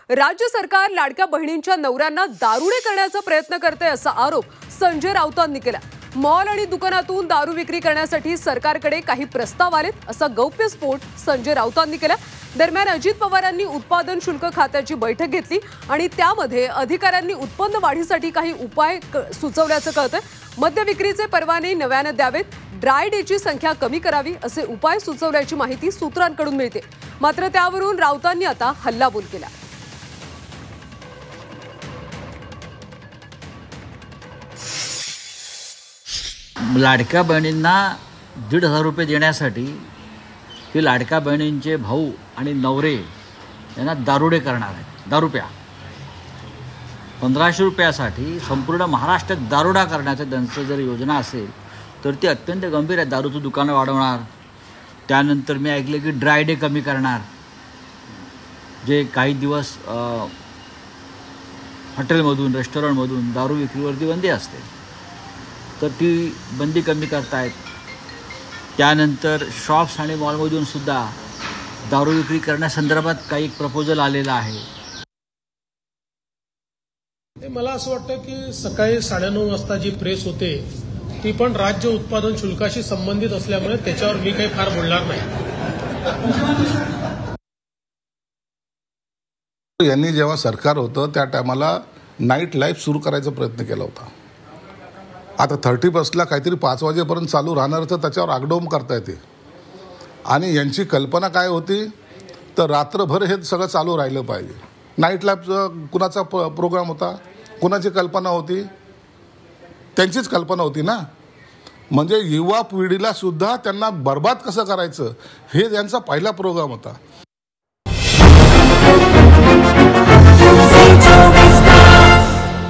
राज्य सरकार लाडक्या बहिणींच्या नवऱ्यांना दारुडे करण्याचा प्रयत्न करते असा आरोप संजय राऊतांनी केला। मॉल आणि दुकानातून दारू विक्री करण्यासाठी सरकारकडे काही प्रस्ताव आलेत असा गौप्यस्फोट संजय राऊतांनी केला। दरम्यान अजित पवारांनी उत्पादन शुल्क खात्याची बैठक घेतली आणि त्यामध्ये अधिकाऱ्यांनी उत्पन्न वाढीसाठी काही उपाय सुचवल्याचं कळतंय। मद्य विक्रीचे परवाने नव्याने द्यावेत, ड्राय डेची संख्या कमी करावी असे उपाय सुचवल्याची माहिती सूत्रांकडून मिळते। मात्र त्यावरून राऊतांनी आता हल्लाबोल केला। लाडक्या बहिणींना 1,500 रुपये देण्यासाठी ते लाडक्या बहिणींचे भाऊ आणि नवरे यांना दारुडे करणार आहेत। दारुप्या 1500 रुपयासाठी संपूर्ण महाराष्ट्रात दारुडा करण्याचं त्यांचं जर योजना असेल तर ती अत्यंत गंभीर आहे। दारूचं दुकानं वाढवणार, त्यानंतर मी ऐकलं की ड्राय डे कमी करणार, जे काही दिवस हॉटेलमधून रेस्टॉरंटमधून दारू विक्रीवरती बंदी असते तर ती बंदी कमी करतायत। त्यानंतर शॉप्स आणि मॉलमधून सुद्धा दारू विक्री करण्यासंदर्भात काही प्रपोजल आलेला आहे। मला असं वाटतं की सकाळी 9:30 वाजता जी प्रेस होते ती पण राज्य उत्पादन शुल्काशी संबंधित असल्यामुळे त्याच्यावर मी काही फार बोलणार नाही। यांनी जेव्हा सरकार होतं त्या टायमाला नाईट लाईफ सुरू करायचा प्रयत्न केला होता। आता 31ला काहीतरी 5 वाजेपर्यंत चालू राहणार तर त्याच्यावर आगडोम करता येते। आणि यांची कल्पना काय होती तर रात्रभर हे सगळं चालू राहिलं पाहिजे। नाईट लाईफ कुणाचा प्रोग्राम होता, कुणाची कल्पना होती? त्यांचीच कल्पना होती ना। म्हणजे युवा पिढीला सुद्धा त्यांना बर्बाद कसं करायचं हे त्यांचा पहिला प्रोग्राम होता।